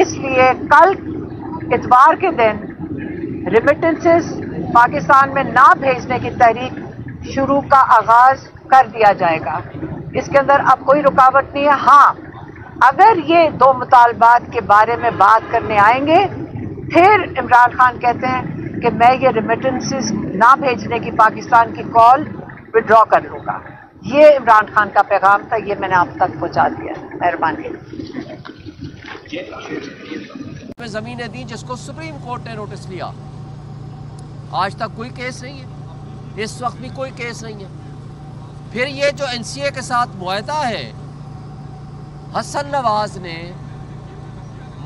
اس لیے کل اتوار کے دن ریمیٹنسز پاکستان میں نہ بھیجنے کی تحریک شروع کا آغاز کر دیا جائے گا. اس کے اندر اب کوئی رکاوٹ نہیں ہے. ہاں اگر یہ دو مطالبات کے بارے میں بات کرنے آئیں گے پھر عمران خان کہتے ہیں کہ میں یہ ریمیٹنسز نہ بھیجنے کی پاکستان کی کال وڈرا کر لوں گا. یہ عمران خان کا پیغام تھا, یہ میں نے آپ تک پہنچا دیا. مہربانی. زمینیں دی جس کو سپریم کورٹ نے نوٹس لیا, آج تک کوئی کیس نہیں ہے, اس وقت بھی کوئی کیس نہیں ہے. پھر یہ جو این سی اے کے ساتھ معاہدہ ہے, حسن نواز نے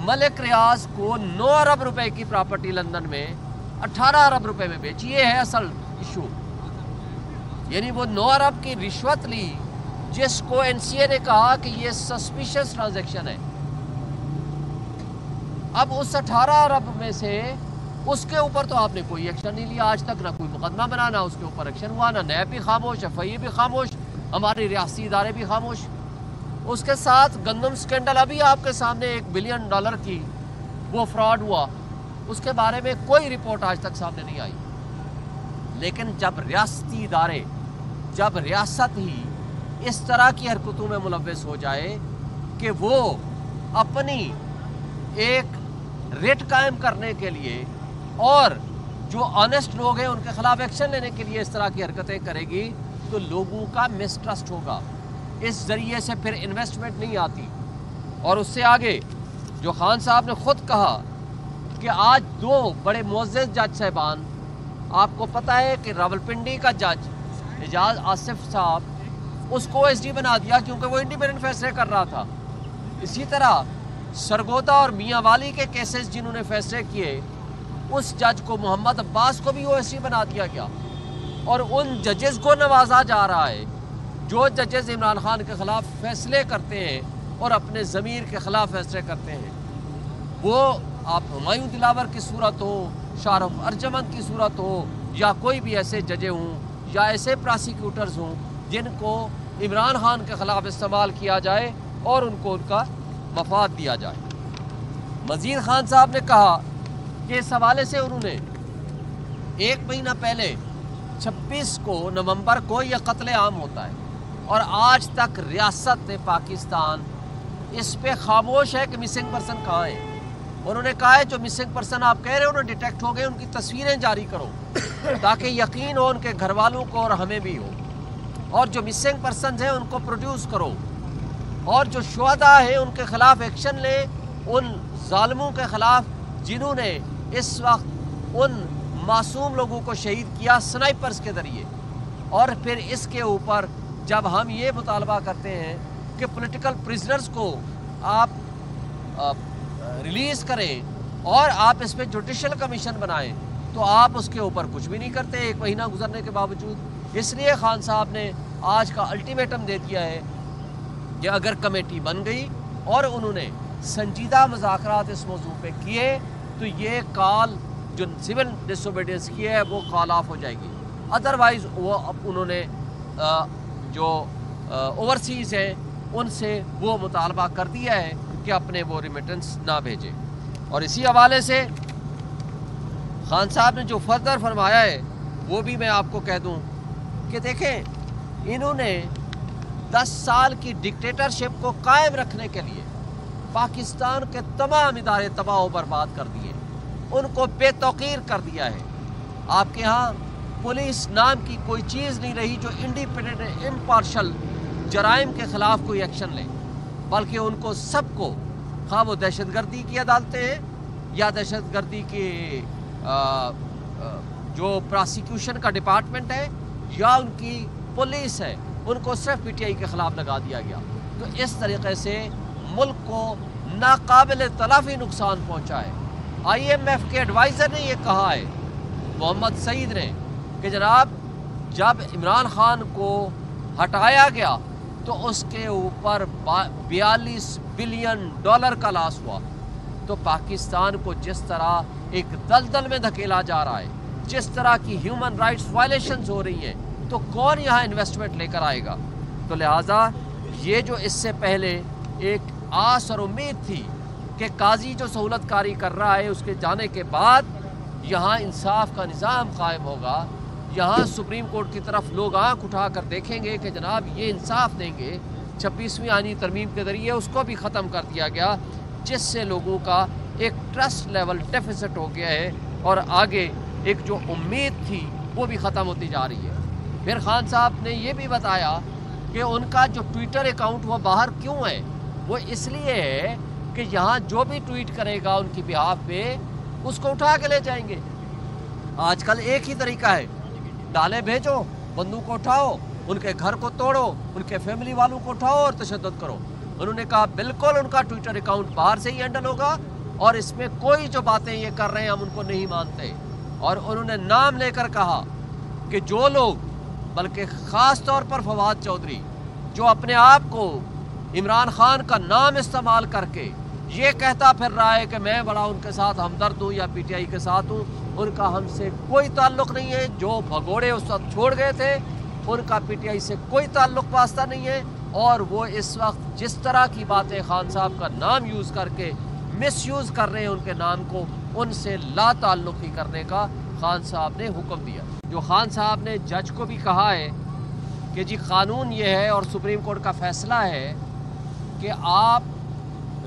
ملک ریاض کو 9 ارب روپے کی پراپرٹی لندن میں 18 ارب روپے میں بیچی. یہ ہے اصل ایشو, یعنی وہ 9 ارب کی رشوت لی جس کو این سی اے نے کہا کہ یہ سسپیشس ٹرانزیکشن ہے. اب اس 18 ارب میں سے اس کے اوپر تو آپ نے کوئی ایکشن نہیں لیا آج تک, نہ کوئی مقدمہ بنا, نہ اس کے اوپر ایکشن ہوا, نہ نیب بھی خاموش, ایف آئی اے بھی خاموش, ہماری ریاستی ادارے بھی خاموش. اس کے ساتھ گندم سکینڈل ابھی آپ کے سامنے $1 بلین کی وہ فراڈ ہوا, اس کے بارے میں کوئی رپورٹ آج تک سامنے نہیں آئی. لیکن جب ریاستی ادارے, جب ریاست ہی اس طرح کی حرکتوں میں ملوث ہو جائے کہ وہ اپنی ایک ریٹ قائم کرنے کے لیے اور جو آنیسٹ لوگ ہیں ان کے خلاف ایکشن لینے کے لیے اس طرح کی حرکتیں کرے گی تو لوگوں کا مسٹرسٹ ہوگا. اس ذریعے سے پھر انویسٹمنٹ نہیں آتی. اور اس سے آگے جو خان صاحب نے خود کہا کہ آج 2 بڑے معزز جج صاحبان, آپ کو پتہ ہے کہ راولپنڈی کا جج اعجاز آصف صاحب اس کو ایس ڈی بنا دیا کیونکہ وہ انڈیپینڈنٹ فیصلے کر رہا تھا. اسی طرح سرگودا اور میاں والی کے کیسز جنہوں نے فیصلے کیے, اس جج کو محمد عباس کو بھی او ایس ڈی بنا دیا گیا. اور ان ججز کو نوازا جا رہا ہے جو ججز عمران خان کے خلاف فیصلے کرتے ہیں اور اپنے ضمیر کے خلاف فیصلے کرتے ہیں. وہ آپ ہمایوں دلاور کی صورت ہو, شاہ رخ ارجمند کی صورت ہو, یا کوئی بھی ایسے ججے ہوں یا ایسے پراسیکیوٹرز ہوں جن کو عمران خان کے خلاف استعمال کیا جائے اور ان کو ان کا مفاد دیا جائے. مزید خان صاحب نے کہا کہ اس حوالے سے انہوں نے 1 مہینہ پہلے 26 نومبر کو یہ قتل عام ہوتا ہے اور آج تک ریاست پاکستان اس پہ خاموش ہے کہ مسنگ پرسن کہاں ہیں. انہوں نے کہا ہے جو مسنگ پرسن آپ کہہ رہے ہیں انہوں نے ڈیٹیکٹ ہو گئے, ان کی تصویریں جاری کرو تاکہ یقین ہو ان کے گھر والوں کو اور ہمیں بھی ہو, اور جو مسنگ پرسنز ہیں ان کو پروڈیوس کرو, اور جو شہداء ہیں ان کے خلاف ایکشن لیں, ان ظالموں کے خلاف جنہوں نے اس وقت ان معصوم لوگوں کو شہید کیا سنائپرز کے ذریعے. اور پھر اس کے اوپر جب ہم یہ مطالبہ کرتے ہیں کہ پولیٹیکل پریزنرز کو آپ ریلیز کریں اور آپ اس پہ جوڈیشل کمیشن بنائیں, تو آپ اس کے اوپر کچھ بھی نہیں کرتے 1 مہینہ گزرنے کے باوجود. اس لیے خان صاحب نے آج کا الٹیمیٹم دے دیا ہے کہ اگر کمیٹی بن گئی اور انہوں نے سنجیدہ مذاکرات اس موضوع پہ کیے تو یہ کال جو سول ڈس اوبیڈینس کی ہے وہ کال آف ہو جائے گی. ادروائز وہ انہوں نے جو اوورسیز ہیں ان سے وہ مطالبہ کر دیا ہے کہ اپنے وہ ریمیٹنس نہ بھیجیں. اور اسی حوالے سے خان صاحب نے جو فردر فرمایا ہے وہ بھی میں آپ کو کہہ دوں کہ دیکھیں انہوں نے 10 سال کی ڈکٹیٹرشپ کو قائم رکھنے کے لیے پاکستان کے تمام ادارے تباہ و برباد کر دیے, ان کو بے توقیر کر دیا ہے. آپ کے ہاں پولیس نام کی کوئی چیز نہیں رہی جو انڈیپینڈنٹ امپارشل جرائم کے خلاف کوئی ایکشن لے, بلکہ ان کو سب کو خواہ وہ دہشت گردی کی عدالتیں ہیں یا دہشت گردی کی جو پراسیکیوشن کا ڈپارٹمنٹ ہے یا ان کی پولیس ہے, ان کو صرف پی ٹی آئی کے خلاف لگا دیا گیا. تو اس طریقے سے ملک کو ناقابل تلافی نقصان پہنچا ہے. آئی ایم ایف کے ایڈوائزر نے یہ کہا ہے محمد سعید نے کہ جناب جب عمران خان کو ہٹایا گیا تو اس کے اوپر $42 بلین کا لاس ہوا. تو پاکستان کو جس طرح ایک دلدل میں دھکیلا جا رہا ہے, جس طرح کی ہیومن رائٹس وائلیشنز ہو رہی ہیں, تو کون یہاں انویسٹمنٹ لے کر آئے گا؟ تو لہٰذا یہ جو اس سے پہلے ایک آس اور امید تھی کہ قاضی جو سہولت کاری کر رہا ہے اس کے جانے کے بعد یہاں انصاف کا نظام قائم ہوگا، یہاں سپریم کورٹ کی طرف لوگ آنکھ اٹھا کر دیکھیں گے کہ جناب یہ انصاف دیں گے۔ 26ویں آئینی ترمیم کے ذریعے اس کو بھی ختم کر دیا گیا، جس سے لوگوں کا ایک ٹرسٹ لیول ڈیفیسٹ ہو گیا ہے اور آگے ایک جو امید تھی وہ بھی ختم ہوتی جا رہی ہے۔ پھر خان صاحب نے یہ بھی بتایا کہ ان کا جو ٹویٹر اکاؤنٹ وہ باہر کیوں ہے، وہ اس لیے ہے کہ یہاں جو بھی ٹویٹ کرے گا ان کی بہاف پہ اس کو اٹھا کے لے جائیں گے۔ آج کل ایک ہی طریقہ ہے، ڈالے بھیجو، بندوق کو اٹھاؤ، ان کے گھر کو توڑو، ان کے فیملی والوں کو اٹھاؤ اور تشدد کرو۔ انہوں نے کہا بالکل ان کا ٹویٹر اکاؤنٹ باہر سے ہی ہینڈل ہوگا اور اس میں کوئی جو باتیں یہ کر رہے ہیں ہم ان کو نہیں مانتے۔ اور انہوں نے نام لے کر کہا کہ جو لوگ، بلکہ خاص طور پر فواد چودھری جو اپنے آپ کو عمران خان کا نام استعمال کر کے یہ کہتا پھر رہا ہے کہ میں بڑا ان کے ساتھ ہمدرد ہوں یا پی ٹی آئی کے ساتھ ہوں، ان کا ہم سے کوئی تعلق نہیں ہے۔ جو بھگوڑے اس وقت چھوڑ گئے تھے ان کا پی ٹی آئی سے کوئی تعلق واسطہ نہیں ہے، اور وہ اس وقت جس طرح کی باتیں خان صاحب کا نام یوز کر کے مس یوز کر رہے ہیں ان کے نام کو، ان سے لا تعلق ہی کرنے کا خان صاحب نے حکم دیا۔ جو خان صاحب نے جج کو بھی کہا ہے کہ جی قانون یہ ہے اور سپریم کورٹ کا فیصلہ ہے کہ آپ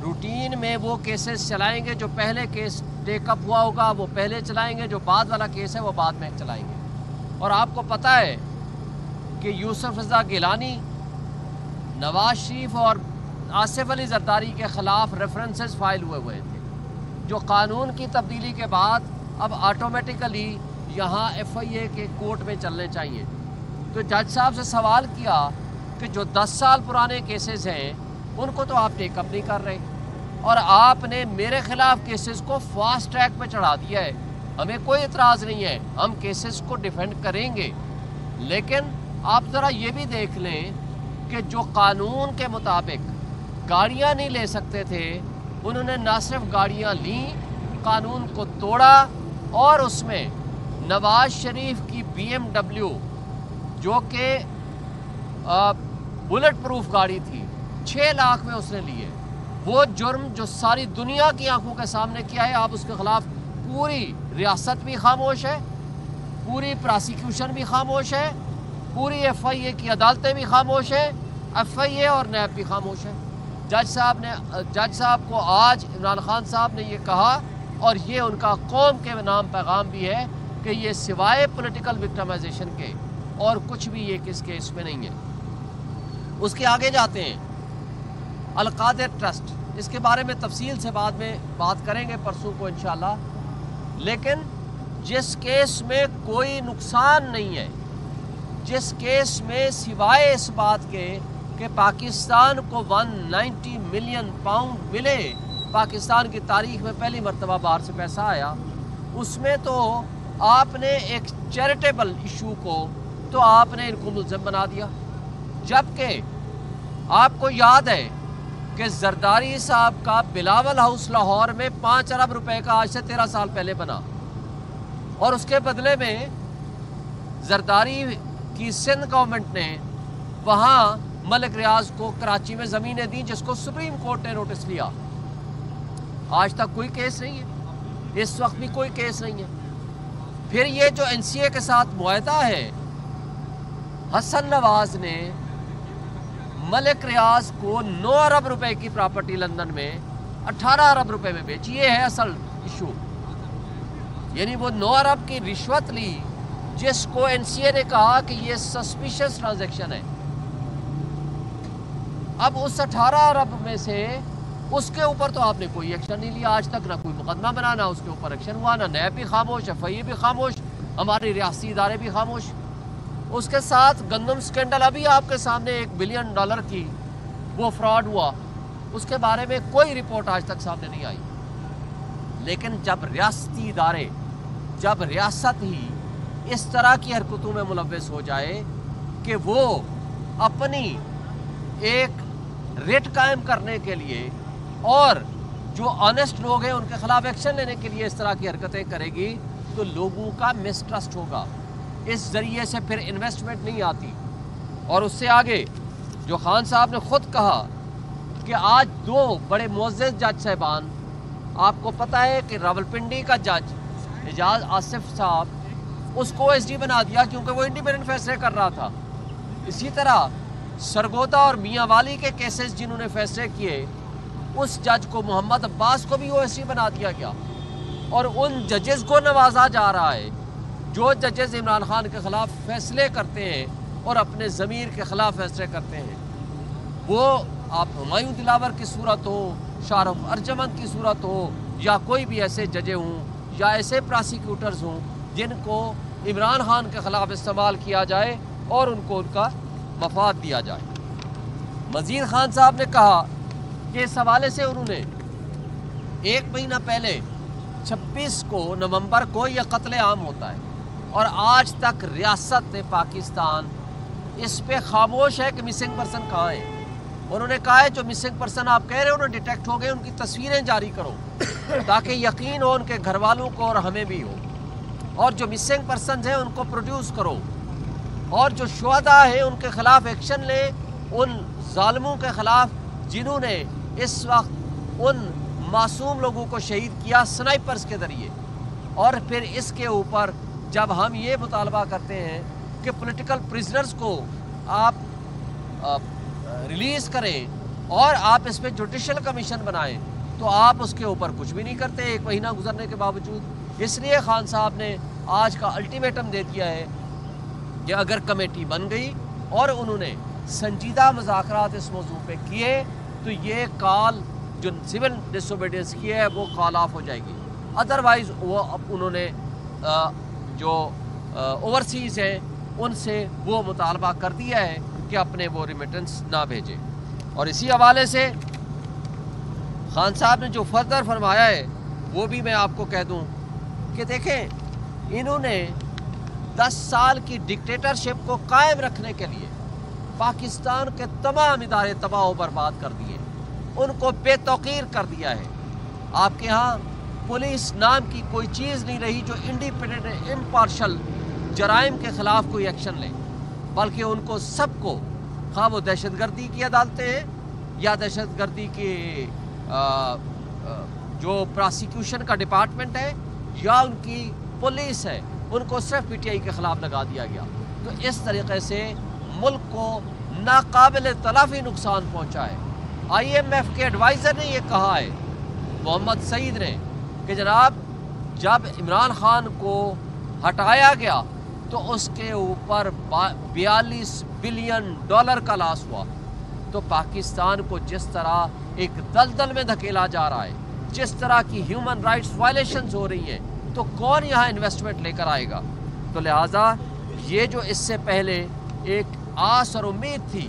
روٹین میں وہ کیسز چلائیں گے، جو پہلے کیس ٹیک اپ ہوا ہوگا وہ پہلے چلائیں گے، جو بعد والا کیس ہے وہ بعد میں چلائیں گے۔ اور آپ کو پتہ ہے کہ یوسف رضا گیلانی، نواز شریف اور آصف علی زرداری کے خلاف ریفرنسز فائل ہوئے تھے، جو قانون کی تبدیلی کے بعد اب آٹومیٹیکلی یہاں ایف آئی اے کے کورٹ میں چلنے چاہیے۔ تو جج صاحب سے سوال کیا کہ جو 10 سال پرانے کیسز ہیں ان کو تو آپ ٹیک اپ نہیں کر رہے، اور آپ نے میرے خلاف کیسز کو فاسٹ ٹریک پہ چڑھا دیا ہے۔ ہمیں کوئی اعتراض نہیں ہے، ہم کیسز کو ڈیفینڈ کریں گے، لیکن آپ ذرا یہ بھی دیکھ لیں کہ جو قانون کے مطابق گاڑیاں نہیں لے سکتے تھے انہوں نے نہ صرف گاڑیاں لیں، قانون کو توڑا، اور اس میں نواز شریف کی بی ایم ڈبلیو جو کہ بلٹ پروف گاڑی تھی 6 لاکھ میں اس نے لی ہے۔ وہ جرم جو ساری دنیا کی آنکھوں کے سامنے کیا ہے، آپ اس کے خلاف پوری ریاست بھی خاموش ہے، پوری پراسیکیوشن بھی خاموش ہے، پوری ایف آئی اے کی عدالتیں بھی خاموش ہیں، ایف آئی اے اور نیب بھی خاموش ہے۔ جج صاحب کو آج عمران خان صاحب نے یہ کہا، اور یہ ان کا قوم کے نام پیغام بھی ہے کہ یہ سوائے پولیٹیکل وکٹمائزیشن کے اور کچھ بھی یہ کس کیس میں نہیں ہے۔ اس کے آگے جاتے ہیں القادر ٹرسٹ، اس کے بارے میں تفصیل سے بعد میں بات کریں گے پرسوں کو انشاءاللہ، لیکن جس کیس میں کوئی نقصان نہیں ہے، جس کیس میں سوائے اس بات کے کہ پاکستان کو 190 ملین پاؤنڈ ملے، پاکستان کی تاریخ میں پہلی مرتبہ باہر سے پیسہ آیا، اس میں تو آپ نے ایک چیریٹیبل ایشو کو تو آپ نے ان کو ملزم بنا دیا، جبکہ آپ کو یاد ہے کہ زرداری صاحب کا بلاول ہاؤس لاہور میں 5 ارب روپے کا آج سے 13 سال پہلے بنا، اور اس کے بدلے میں زرداری کی سندھ گورنمنٹ نے وہاں ملک ریاض کو کراچی میں زمینیں دیں، جس کو سپریم کورٹ نے نوٹس لیا۔ آج تک کوئی کیس نہیں ہے، اس وقت بھی کوئی کیس نہیں ہے۔ پھر یہ جو این سی اے کے ساتھ معاہدہ ہے، حسن نواز نے ملک ریاض کو 9 ارب روپے کی پراپرٹی لندن میں 18 ارب روپے میں بیچی، یہ ہے اصل ایشو۔ یعنی وہ 9 ارب کی رشوت لی، جس کو این سی اے نے کہا کہ یہ سسپیشس ٹرانزیکشن ہے۔ اب اس 18 ارب میں سے اس کے اوپر تو آپ نے کوئی ایکشن نہیں لیا، آج تک نہ کوئی مقدمہ بنانا اس کے اوپر ایکشن ہوا، نہ نیب بھی خاموش، ایف آئی اے بھی خاموش، ہماری ریاستی ادارے بھی خاموش۔ اس کے ساتھ گندم سکینڈل، ابھی آپ کے سامنے $1 بلین کی وہ فراڈ ہوا، اس کے بارے میں کوئی رپورٹ آج تک سامنے نہیں آئی۔ لیکن جب ریاستی ادارے، جب ریاست ہی اس طرح کی حرکتوں میں ملوث ہو جائے کہ وہ اپنی ایک ریٹ قائم کرنے کے لیے اور جو آنیسٹ لوگ ہیں ان کے خلاف ایکشن لینے کے لیے اس طرح کی حرکتیں کرے گی، تو لوگوں کا مسٹرسٹ ہوگا، اس ذریعے سے پھر انویسٹمنٹ نہیں آتی۔ اور اس سے آگے جو خان صاحب نے خود کہا کہ آج 2 بڑے معزز جج صاحبان آپ کو پتہ ہے کہ راولپنڈی کا جج اعجاز آصف صاحب اس کو ایس ڈی بنا دیا کیونکہ وہ انڈیپینڈنٹ فیصلے کر رہا تھا. اسی طرح سرگودا اور میاں والی کے کیسز جنہوں نے فیصلے کیے اس جج کو محمد عباس کو بھی او ایس ڈی بنا دیا گیا. اور ان ججز کو نوازا جا رہا ہے جو ججز عمران خان کے خلاف فیصلے کرتے ہیں اور اپنے ضمیر کے خلاف فیصلے کرتے ہیں. وہ آپ ہمایوں دلاور کی صورت ہو، شاہ رخ ارجمند کی صورت ہو، یا کوئی بھی ایسے ججے ہوں یا ایسے پراسیکیوٹرز ہوں جن کو عمران خان کے خلاف استعمال کیا جائے اور ان کو ان کا مفاد دیا جائے. مزید خان صاحب نے کہا کہ اس حوالے سے انہوں نے 1 مہینہ پہلے 26 نومبر کو یہ قتل عام ہوتا ہے اور آج تک ریاست پاکستان اس پہ خاموش ہے کہ مسنگ پرسن کہاں ہے. انہوں نے کہا ہے جو مسنگ پرسن آپ کہہ رہے ہیں انہوں ڈیٹیکٹ ہو گئے، ان کی تصویریں جاری کرو تاکہ یقین ہو ان کے گھر والوں کو اور ہمیں بھی ہو، اور جو مسنگ پرسنز ہیں ان کو پروڈیوس کرو، اور جو شہداء ہیں ان کے خلاف ایکشن لیں، ان ظالموں کے خلاف جنہوں نے اس وقت ان معصوم لوگوں کو شہید کیا سنائپرز کے ذریعے. اور پھر اس کے اوپر جب ہم یہ مطالبہ کرتے ہیں کہ پولیٹیکل پرزنرز کو آپ ریلیز کریں اور آپ اس پہ جوڈیشل کمیشن بنائیں تو آپ اس کے اوپر کچھ بھی نہیں کرتے 1 مہینہ گزرنے کے باوجود. اس لیے خان صاحب نے آج کا الٹیمیٹم دے دیا ہے کہ اگر کمیٹی بن گئی اور انہوں نے سنجیدہ مذاکرات اس موضوع پہ کیے تو یہ کال جو سول ڈس اوبیڈینس کی ہے وہ کال آف ہو جائے گی. ادروائز وہ انہوں نے جو اوورسیز ہیں ان سے وہ مطالبہ کر دیا ہے کہ اپنے وہ ریمیٹنس نہ بھیجیں. اور اسی حوالے سے خان صاحب نے جو فردر فرمایا ہے وہ بھی میں آپ کو کہہ دوں کہ دیکھیں انہوں نے 10 سال کی ڈکٹیٹرشپ کو قائم رکھنے کے لیے پاکستان کے تمام ادارے تباہ و برباد کر دیے، ان کو بے توقیر کر دیا ہے. آپ کے ہاں پولیس نام کی کوئی چیز نہیں رہی جو انڈیپینڈنٹ امپارشل جرائم کے خلاف کوئی ایکشن لے، بلکہ ان کو سب کو خواہ وہ دہشت گردی کی عدالتیں ہیں یا دہشت گردی کی جو پراسیکیوشن کا ڈپارٹمنٹ ہے یا ان کی پولیس ہے، ان کو صرف پی ٹی آئی کے خلاف لگا دیا گیا. تو اس طریقے سے ملک کو ناقابل تلافی نقصان پہنچا ہے. آئی ایم ایف کے ایڈوائزر نے یہ کہا ہے محمد سعید نے کہ جناب جب عمران خان کو ہٹایا گیا تو اس کے اوپر 42 بلین ڈالر کا لاس ہوا. تو پاکستان کو جس طرح ایک دلدل میں دھکیلا جا رہا ہے، جس طرح کی ہیومن رائٹس وائلیشنز ہو رہی ہیں، تو کون یہاں انویسٹمنٹ لے کر آئے گا؟ تو لہٰذا یہ جو اس سے پہلے ایک آس اور امید تھی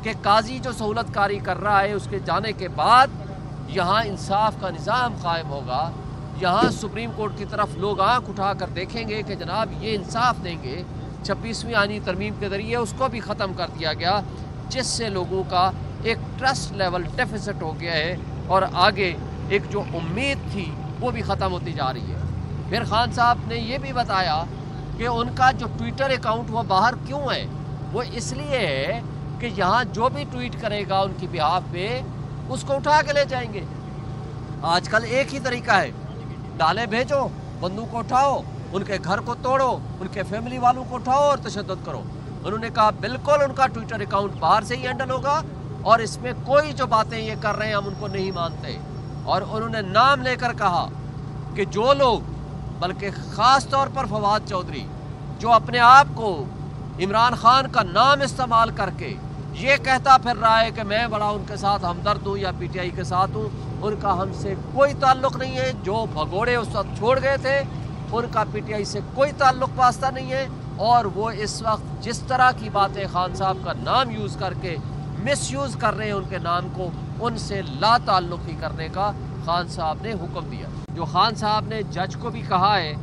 کہ قاضی جو سہولت کاری کر رہا ہے اس کے جانے کے بعد یہاں انصاف کا نظام قائم ہوگا، یہاں سپریم کورٹ کی طرف لوگ آنکھ اٹھا کر دیکھیں گے کہ جناب یہ انصاف دیں گے. 26ویں آئینی ترمیم کے ذریعے اس کو بھی ختم کر دیا گیا، جس سے لوگوں کا ایک ٹرسٹ لیول ڈیفیسٹ ہو گیا ہے اور آگے ایک جو امید تھی وہ بھی ختم ہوتی جا رہی ہے. پھر خان صاحب نے یہ بھی بتایا کہ ان کا جو ٹویٹر اکاؤنٹ وہ باہر کیوں ہے، وہ اس لیے ہے کہ یہاں جو بھی ٹویٹ کرے گا ان کی بہاف پہ اس کو اٹھا کے لے جائیں گے. آج کل ایک ہی طریقہ ہے، ڈالے بھیجو، بندوق کو اٹھاؤ، ان کے گھر کو توڑو، ان کے فیملی والوں کو اٹھاؤ اور تشدد کرو. انہوں نے کہا بالکل ان کا ٹویٹر اکاؤنٹ باہر سے ہی ہینڈل ہوگا اور اس میں کوئی جو باتیں یہ کر رہے ہیں ہم ان کو نہیں مانتے. اور انہوں نے نام لے کر کہا کہ جو لوگ، بلکہ خاص طور پر فواد چودھری جو اپنے آپ کو عمران خان کا نام استعمال کر کے یہ کہتا پھر رہا ہے کہ میں بڑا ان کے ساتھ ہمدرد ہوں یا پی ٹی آئی کے ساتھ ہوں، ان کا ہم سے کوئی تعلق نہیں ہے. جو بھگوڑے اس وقت چھوڑ گئے تھے ان کا پی ٹی آئی سے کوئی تعلق واسطہ نہیں ہے. اور وہ اس وقت جس طرح کی باتیں خان صاحب کا نام یوز کر کے مس یوز کر رہے ہیں ان کے نام کو، ان سے لا تعلق ہی کرنے کا خان صاحب نے حکم دیا. جو خان صاحب نے جج کو بھی کہا ہے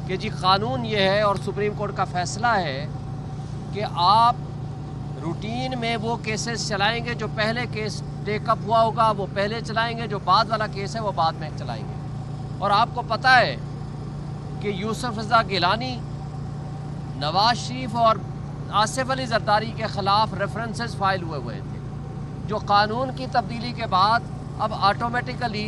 کہ جی قانون یہ ہے اور سپریم کورٹ کا فیصلہ ہے کہ آپ روٹین میں وہ کیسز چلائیں گے، جو پہلے کیس ٹیک اپ ہوا ہوگا وہ پہلے چلائیں گے، جو بعد والا کیس ہے وہ بعد میں چلائیں گے. اور آپ کو پتہ ہے کہ یوسف رضا گیلانی، نواز شریف اور آصف علی زرداری کے خلاف ریفرنسز فائل ہوئے تھے، جو قانون کی تبدیلی کے بعد اب آٹومیٹیکلی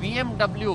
BMW